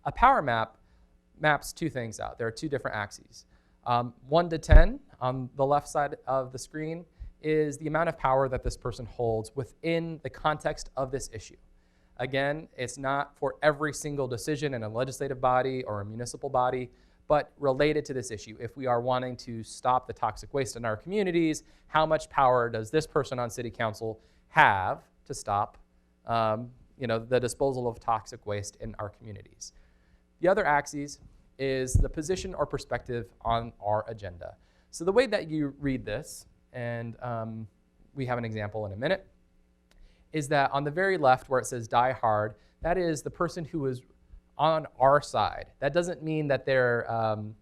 A power map maps two things out. There are two different axes. 1 to 10 on the left side of the screen is the amount of power that this person holds within the context of this issue. Again, it's not for every single decision in a legislative body or a municipal body, but related to this issue. If we are wanting to stop the toxic waste in our communities, how much power does this person on city council have to stop the disposal of toxic waste in our communities? The other axis is the position or perspective on our agenda. So the way that you read this, and we have an example in a minute, is that on the very left where it says die hard, that is the person who is on our side. That doesn't mean that they're, I'll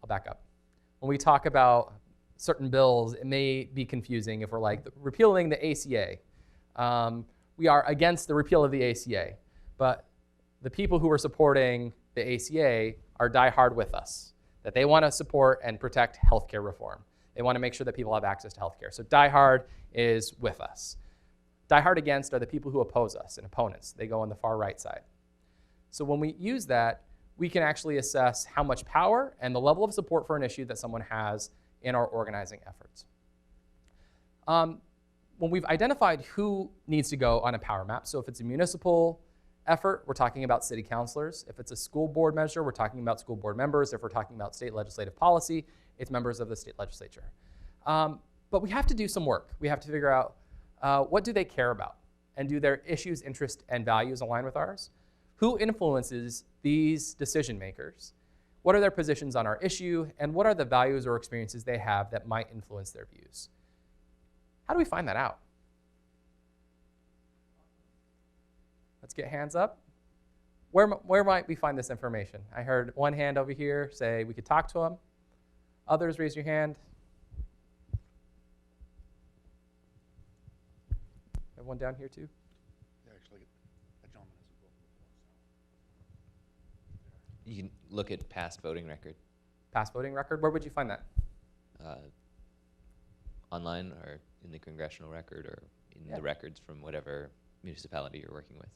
back up. When we talk about certain bills, it may be confusing if we're like repealing the ACA. We are against the repeal of the ACA, but the people who are supporting the ACA are die hard with us, that they want to support and protect healthcare reform. They want to make sure that people have access to healthcare. So die hard is with us. Die hard against are the people who oppose us and opponents. They go on the far right side. So when we use that, we can actually assess how much power and the level of support for an issue that someone has in our organizing efforts. When we've identified who needs to go on a power map, so if it's a municipal effort, we're talking about city councilors. If it's a school board measure, we're talking about school board members. If we're talking about state legislative policy, it's members of the state legislature. But we have to do some work. We have to figure out what do they care about? And do their issues, interests, and values align with ours? Who influences these decision makers? What are their positions on our issue? And what are the values or experiences they have that might influence their views? How do we find that out? Let's get hands up. Where might we find this information? I heard one hand over here say we could talk to them. Others, raise your hand. Have one down here too? Yeah, actually, a gentleman has a vote. You can look at past voting record. Past voting record? Where would you find that? Online or in the congressional record or in the records from whatever municipality you're working with.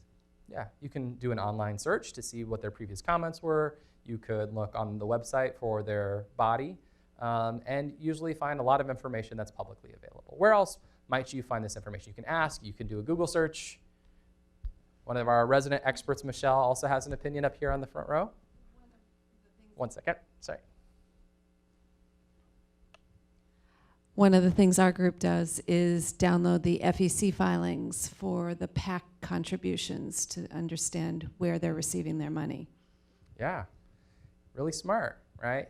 Yeah, you can do an online search to see what their previous comments were. You could look on the website for their body and usually find a lot of information that's publicly available. Where else might you find this information? You can ask, you can do a Google search. One of our resident experts, Michelle, also has an opinion up here on the front row. One second, sorry. One of the things our group does is download the FEC filings for the PAC contributions to understand where they're receiving their money. Yeah, really smart, right?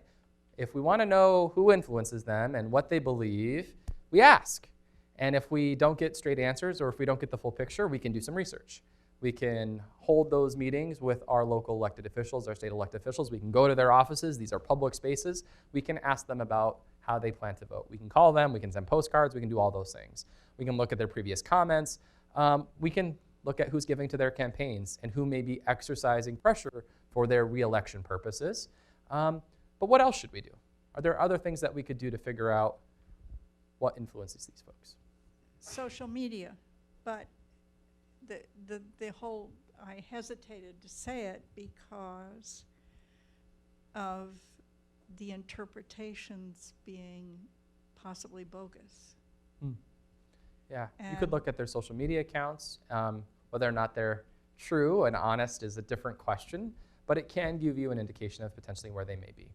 If we want to know who influences them and what they believe, we ask. And if we don't get straight answers or if we don't get the full picture, we can do some research. We can hold those meetings with our local elected officials, our state elected officials. We can go to their offices. These are public spaces. We can ask them about how they plan to vote. We can call them. We can send postcards. We can do all those things. We can look at their previous comments. We can look at who's giving to their campaigns and who may be exercising pressure for their re-election purposes. But what else should we do? Are there other things that we could do to figure out what influences these folks? Social media, but the whole, I hesitated to say it because of the interpretations being possibly bogus. Yeah, you could look at their social media accounts. Whether or not they're true and honest is a different question, but it can give you an indication of potentially where they may be.